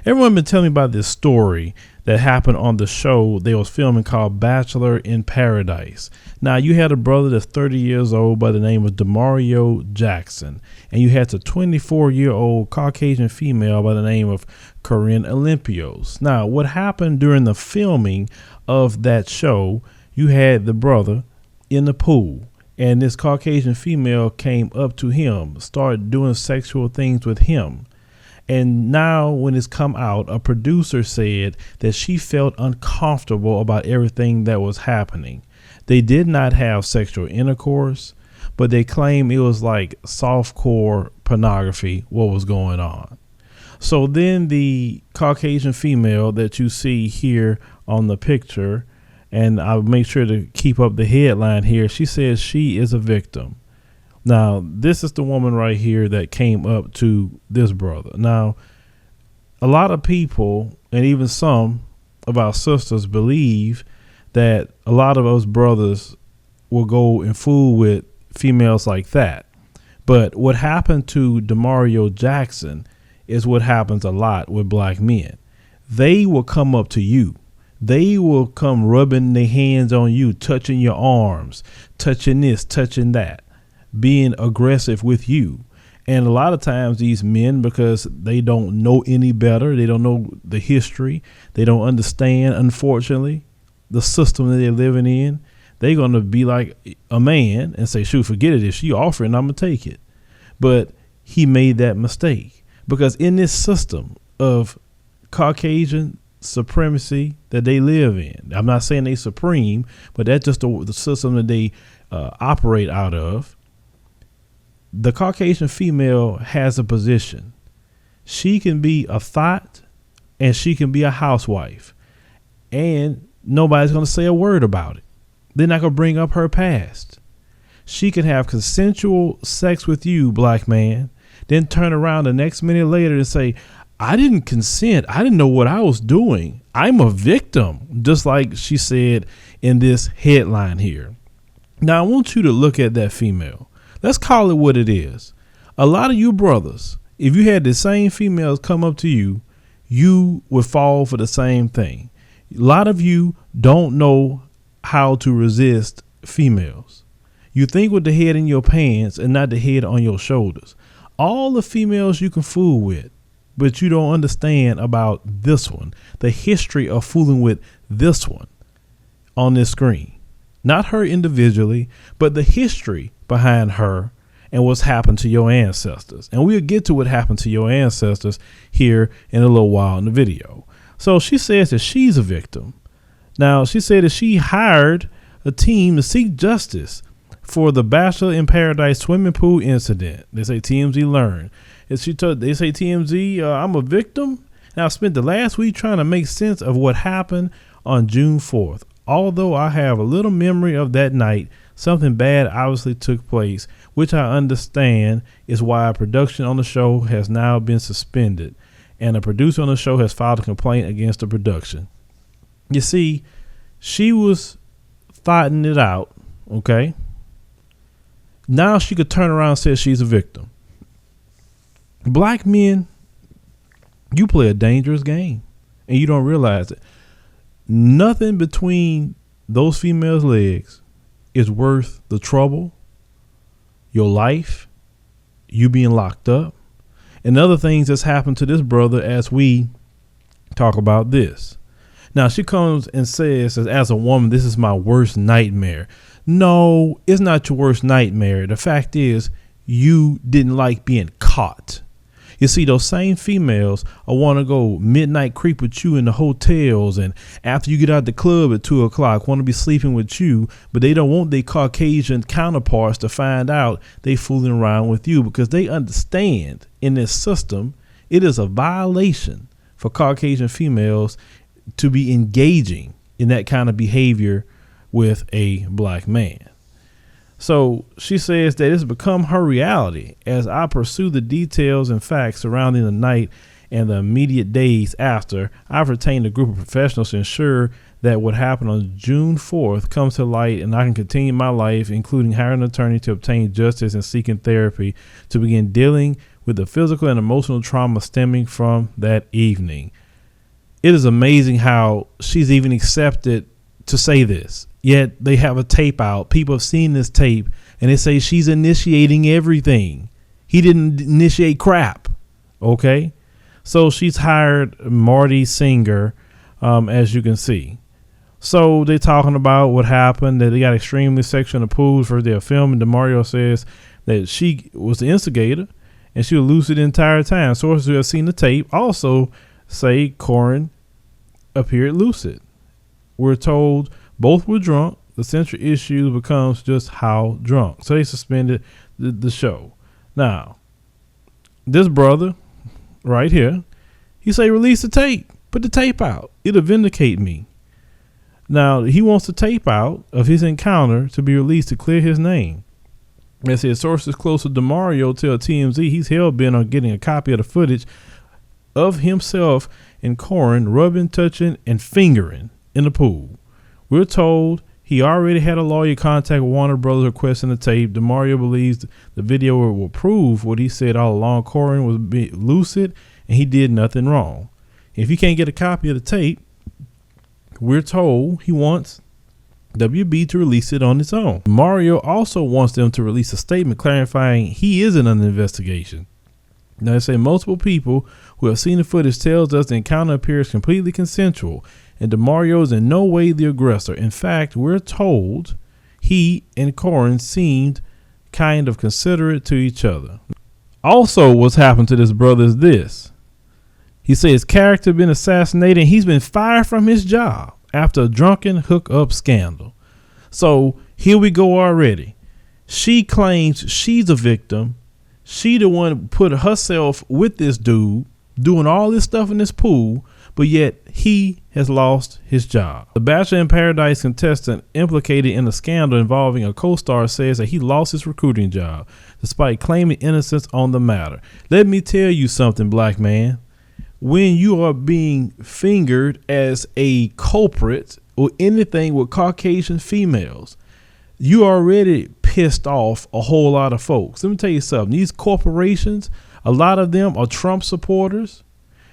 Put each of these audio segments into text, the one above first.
Everyone been telling me about this story that happened on the show they was filming called Bachelor in Paradise. Now, you had a brother that's 30 years old by the name of Demario Jackson, and you had a 24-year-old Caucasian female by the name of Corinne Olympios. Now, what happened during the filming of that show, you had the brother in the pool, and this Caucasian female came up to him, started doing sexual things with him. And now when it's come out, a producer said that she felt uncomfortable about everything that was happening. They did not have sexual intercourse, but they claim it was like softcore pornography, what was going on. So then the Caucasian female that you see here on the picture, and I'll make sure to keep up the headline here, she says she is a victim. Now, this is the woman right here that came up to this brother. Now, a lot of people, and even some of our sisters, believe that a lot of us brothers will go and fool with females like that. But what happened to Demario Jackson is what happens a lot with black men. They will come up to you. They will come rubbing their hands on you, touching your arms, touching this, touching that, being aggressive with you. And a lot of times these men, because they don't know any better, they don't know the history, they don't understand, unfortunately, the system that they're living in, they're going to be like a man and say, shoot, forget it. If she offering, I'm going to take it. But he made that mistake, because in this system of Caucasian supremacy that they live in, I'm not saying they supreme, but that's just the system that they operate out of. The Caucasian female has a position. She can be a thought and she can be a housewife, and nobody's going to say a word about it. They're not going to bring up her past. She can have consensual sex with you, black man, then turn around the next minute later and say, I didn't consent. I didn't know what I was doing. I'm a victim, just like she said in this headline here. Now, I want you to look at that female. Let's call it what it is. A lot of you brothers, if you had the same females come up to you, you would fall for the same thing. A lot of you don't know how to resist females. You think with the head in your pants and not the head on your shoulders. All the females you can fool with, but you don't understand about this one, the history of fooling with this one on this screen. Not her individually, but the history behind her and what's happened to your ancestors. And we'll get to what happened to your ancestors here in a little while in the video. So she says that she's a victim. Now, she said that she hired a team to seek justice for the Bachelor in Paradise swimming pool incident. They say TMZ learned. They say TMZ, I'm a victim. Now, I spent the last week trying to make sense of what happened on June 4th. Although I have a little memory of that night, something bad obviously took place, which I understand is why production on the show has now been suspended, and a producer on the show has filed a complaint against the production. You see, she was thoughting it out, okay? Now she could turn around and say she's a victim. Black men, you play a dangerous game, and you don't realize it. Nothing between those females' legs is worth the trouble, your life, you being locked up, and other things that's happened to this brother as we talk about this. Now, she comes and says, as a woman, this is my worst nightmare. No, it's not your worst nightmare. The fact is, you didn't like being caught. You see, those same females want to go midnight creep with you in the hotels, and after you get out the club at 2 o'clock, want to be sleeping with you, but they don't want their Caucasian counterparts to find out they fooling around with you, because they understand in this system, it is a violation for Caucasian females to be engaging in that kind of behavior with a black man. So she says that it's become her reality. As I pursue the details and facts surrounding the night and the immediate days after, I've retained a group of professionals to ensure that what happened on June 4th comes to light, and I can continue my life, including hiring an attorney to obtain justice and seeking therapy to begin dealing with the physical and emotional trauma stemming from that evening. It is amazing how she's even accepted to say this. Yet they have a tape out. People have seen this tape and they say she's initiating everything. He didn't initiate crap. Okay. So she's hired Marty Singer, as you can see. So they're talking about what happened, that they got extremely sexual in the pool for their film. And Demario says that she was the instigator and she was lucid the entire time. Sources who have seen the tape also say Corinne appeared lucid. We're told both were drunk. The central issue becomes just how drunk. So they suspended the show. Now, this brother right here, he say release the tape. Put the tape out. It'll vindicate me. Now, he wants the tape out of his encounter to be released to clear his name. As his sources close to Demario tell TMZ he's hell-bent on getting a copy of the footage of himself and Corinne rubbing, touching, and fingering in the pool. We're told he already had a lawyer contact Warner Brothers requesting the tape. Demario believes the video will prove what he said all along. Corinne was lucid and he did nothing wrong. If he can't get a copy of the tape, we're told he wants WB to release it on its own. Mario also wants them to release a statement clarifying he isn't under investigation. Now, they say multiple people who have seen the footage tells us the encounter appears completely consensual and Demario is in no way the aggressor. In fact, we're told he and Corinne seemed kind of considerate to each other. Also, what's happened to this brother is this. He said his character been assassinated and he's been fired from his job after a drunken hookup scandal. So here we go already. She claims she's a victim. She the one who put herself with this dude doing all this stuff in this pool, but yet he has lost his job. The Bachelor in Paradise contestant implicated in a scandal involving a co-star says that he lost his recruiting job despite claiming innocence on the matter. Let me tell you something, black man. When you are being fingered as a culprit or anything with Caucasian females, you already pissed off a whole lot of folks. Let me tell you something. These corporations, a lot of them are Trump supporters.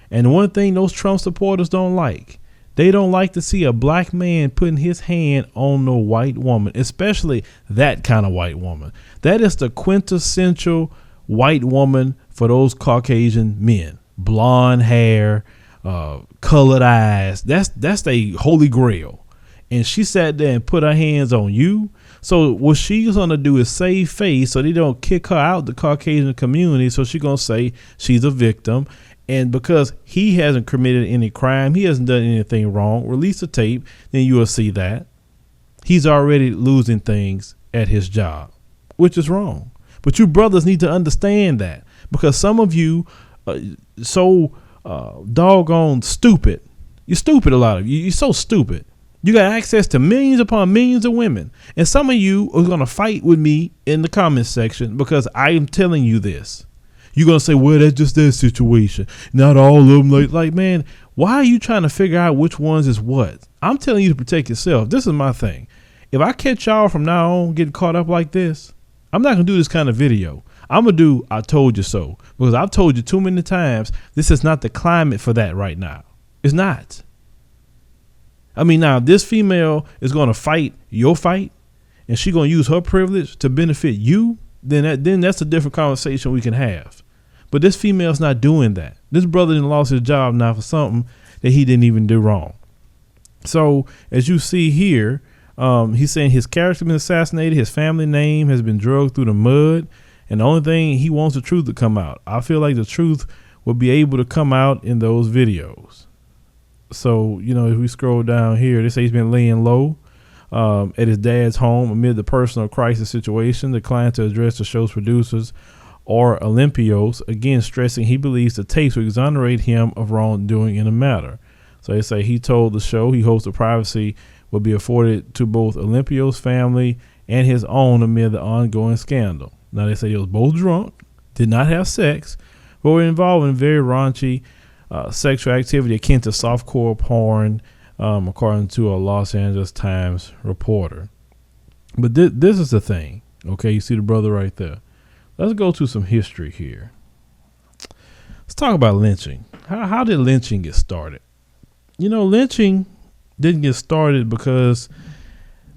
And one thing those Trump supporters don't like, they don't like to see a black man putting his hand on no white woman, especially that kind of white woman. That is the quintessential white woman for those Caucasian men. Blonde hair, colored eyes. That's the holy grail. And she sat there and put her hands on you. So what she's going to do is save face so they don't kick her out the Caucasian community. So she's going to say she's a victim. And because he hasn't committed any crime, he hasn't done anything wrong, release the tape, then you will see that he's already losing things at his job, which is wrong. But you brothers need to understand that, because some of you doggone stupid. You're stupid, a lot of you. You're so stupid. You got access to millions upon millions of women. And some of you are going to fight with me in the comments section because I am telling you this. You're going to say, well, that's just their situation. Not all of them. Like, man, why are you trying to figure out which ones is what? I'm telling you to protect yourself. This is my thing. If I catch y'all from now on getting caught up like this, I'm not going to do this kind of video. I'm going to do I told you so, because I've told you too many times this is not the climate for that right now. It's not. I mean, now, if this female is going to fight your fight and she's going to use her privilege to benefit you, then that's a different conversation we can have. But this female's not doing that. This brother done lost his job now for something that he didn't even do wrong. So as you see here, he's saying his character been assassinated. His family name has been dragged through the mud. And the only thing, he wants the truth to come out. I feel like the truth will be able to come out in those videos. So, you know, if we scroll down here, they say he's been laying low at his dad's home amid the personal crisis situation, declined to address the show's producers or Olympios, again stressing he believes the tapes will exonerate him of wrongdoing in the matter. So they say he told the show he hopes the privacy will be afforded to both Olympios' family and his own amid the ongoing scandal. Now, they say he was both drunk, did not have sex, but were involved in very raunchy sexual activity akin to softcore porn, according to a Los Angeles Times reporter. But this is the thing. Okay, you see the brother right there. Let's go to some history here. Let's talk about lynching. How did lynching get started? Lynching didn't get started because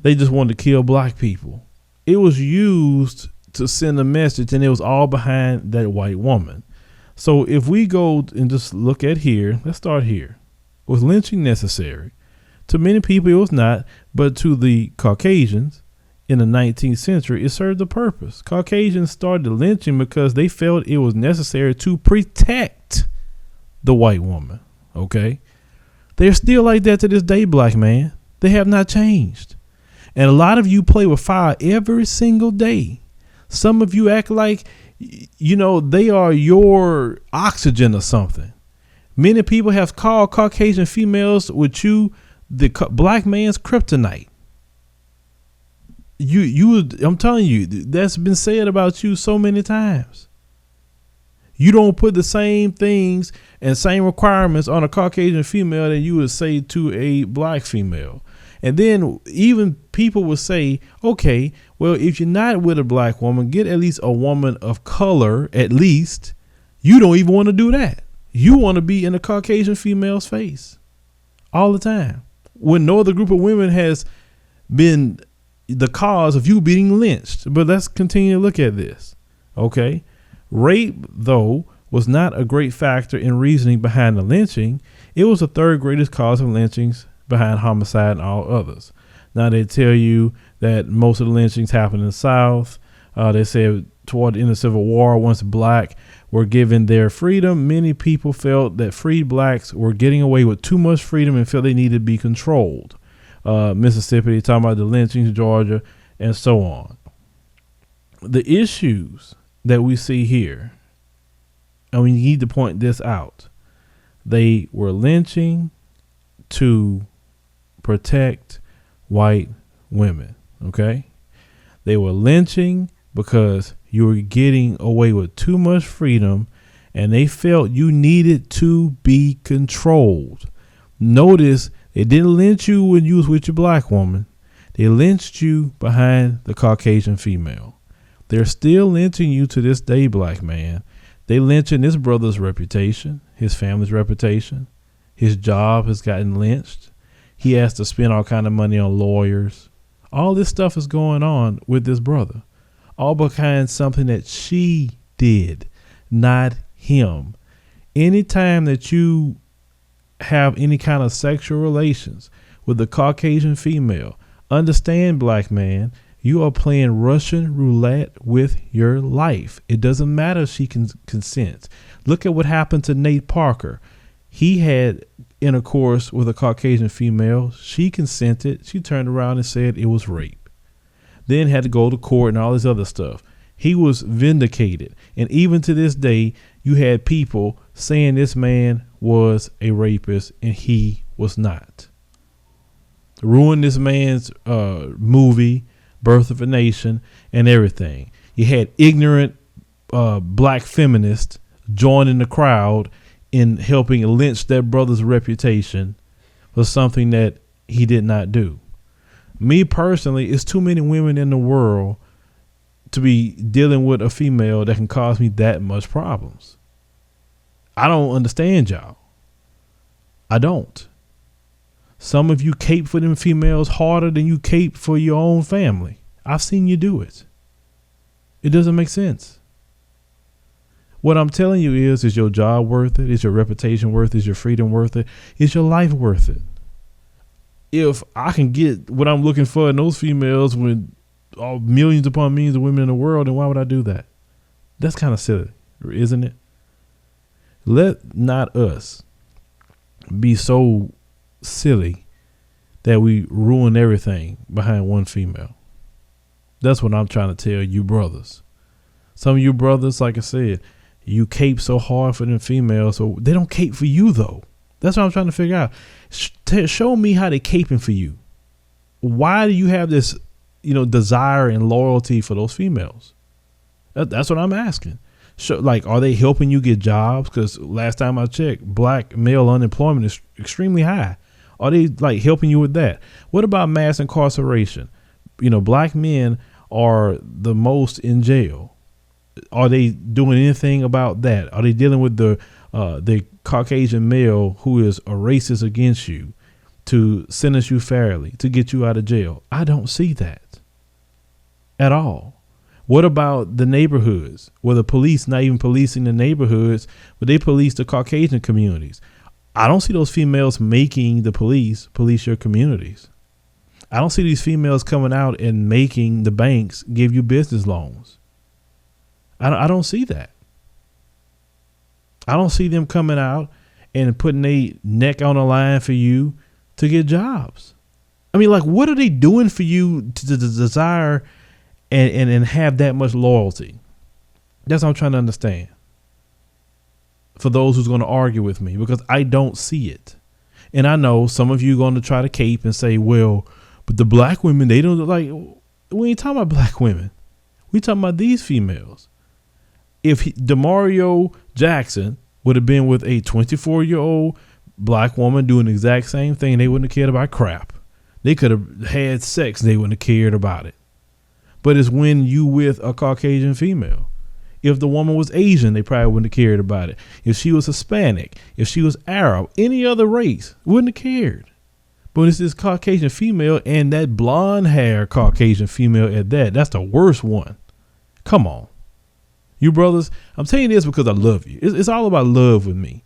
they just wanted to kill black people. It was used to send a message, and it was all behind that white woman. So if we go and just look at here, let's start here. Was lynching necessary? To many people, it was not, but to the Caucasians in the 19th century, it served a purpose. Caucasians started lynching because they felt it was necessary to protect the white woman. Okay? They're still like that to this day, black man. They have not changed. And a lot of you play with fire every single day. Some of you act like, they are your oxygen or something. Many people have called Caucasian females with you the black man's kryptonite. I'm telling you, that's been said about you so many times. You don't put the same things and same requirements on a Caucasian female that you would say to a black female. And then even people would say, okay, well, if you're not with a black woman, get at least a woman of color, at least. You don't even want to do that. You want to be in a Caucasian female's face all the time, when no other group of women has been the cause of you being lynched. But let's continue to look at this. Okay. Rape, though, was not a great factor in reasoning behind the lynching. It was the third greatest cause of lynchings behind homicide and all others. Now they tell you that most of the lynchings happened in the South. They said toward the end of the Civil War, once black were given their freedom, many people felt that freed blacks were getting away with too much freedom and felt they needed to be controlled. Mississippi, talking about the lynchings, Georgia, and so on. The issues that we see here, and we need to point this out, they were lynching to protect white women. Okay. They were lynching because you were getting away with too much freedom, and they felt you needed to be controlled. Notice they didn't lynch you when you was with your black woman. They lynched you behind the Caucasian female. They're still lynching you to this day, black man. They lynching this brother's reputation, his family's reputation. His job has gotten lynched. He has to spend all kind of money on lawyers. All this stuff is going on with this brother, all behind something that she did, not him. Anytime that you have any kind of sexual relations with a Caucasian female, understand, black man, you are playing Russian roulette with your life. It doesn't matter if she consents. Look at what happened to Nate Parker. He had intercourse with a Caucasian female. She consented. She turned around and said it was rape. Then had to go to court and all this other stuff. He was vindicated. And even to this day, you had people saying this man was a rapist and he was not. Ruined this man's movie, Birth of a Nation, and everything. You had ignorant black feminists joining the crowd in helping lynch their brother's reputation for something that he did not do. Me personally, it's too many women in the world to be dealing with a female that can cause me that much problems. I don't understand y'all. I don't. Some of you cape for them females harder than you cape for your own family. I've seen you do it. It doesn't make sense. What I'm telling you is your job worth it? Is your reputation worth it? Is your freedom worth it? Is your life worth it? If I can get what I'm looking for in those females with millions upon millions of women in the world, then why would I do that? That's kind of silly, isn't it? Let not us be so silly that we ruin everything behind one female. That's what I'm trying to tell you brothers. Some of you brothers, like I said, you cape so hard for them females, so they don't cape for you though. That's what I'm trying to figure out. Show me how they caping for you. Why do you have this, desire and loyalty for those females? That's what I'm asking. Are they helping you get jobs? Because last time I checked, black male unemployment is extremely high. Are they helping you with that? What about mass incarceration? Black men are the most in jail. Are they doing anything about that? Are they dealing with the the Caucasian male who is a racist against you to sentence you fairly, to get you out of jail. I don't see that at all. What about the neighborhoods where the police not even policing the neighborhoods, but they police the Caucasian communities? I don't see those females making the police your communities. I don't see these females coming out and making the banks give you business loans. I don't see that. I don't see them coming out and putting their neck on the line for you to get jobs. I mean, like, what are they doing for you to desire and have that much loyalty? That's what I'm trying to understand. For those who's going to argue with me, because I don't see it. And I know some of you are going to try to cape and say, well, but the black women, they don't like, we ain't talking about black women. We talking about these females. If Demario Jackson would have been with a 24-year-old black woman doing the exact same thing, they wouldn't have cared about crap. They could have had sex. They wouldn't have cared about it. But it's when you with a Caucasian female. If the woman was Asian, they probably wouldn't have cared about it. If she was Hispanic, if she was Arab, any other race, wouldn't have cared. But it's this Caucasian female, and that blonde hair Caucasian female at that, that's the worst one. Come on. You brothers, I'm telling you this because I love you. It's all about love with me.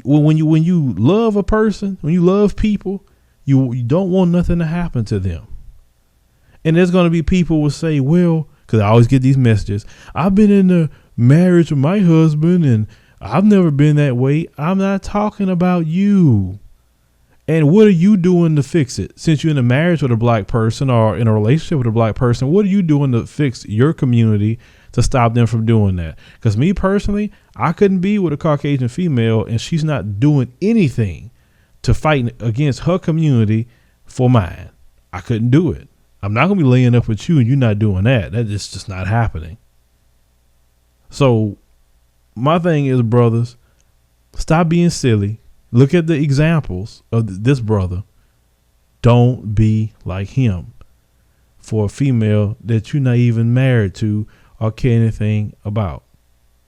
When you love a person, when you love people, you don't want nothing to happen to them. And there's going to be people who will say, well, because I always get these messages, I've been in a marriage with my husband and I've never been that way. I'm not talking about you. And what are you doing to fix it? Since you're in a marriage with a black person or in a relationship with a black person, what are you doing to fix your community to stop them from doing that? Because me personally, I couldn't be with a Caucasian female and she's not doing anything to fight against her community for mine. I couldn't do it. I'm not going to be laying up with you and you're not doing that. That is just not happening. So my thing is, brothers, stop being silly. Look at the examples of this brother. Don't be like him for a female that you're not even married to or care anything about.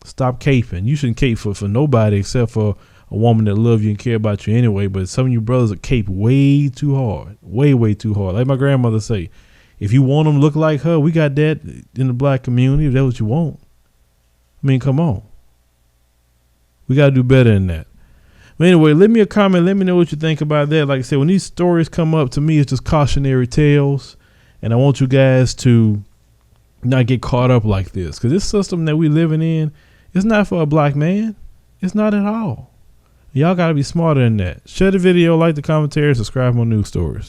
Stop caping. You shouldn't cape for nobody except for a woman that loves you and care about you anyway. But some of you brothers are cape way too hard, way too hard. Like my grandmother say, if you want them to look like her, we got that in the black community. If that's what you want, I mean, come on. We got to do better than that. But anyway, leave me a comment. Let me know what you think about that. Like I said, when these stories come up, to me, it's just cautionary tales. And I want you guys to not get caught up like this, because this system that we living in is not for a black man. It's not at all. Y'all got to be smarter than that. Share the video, like the commentary, subscribe on news stories.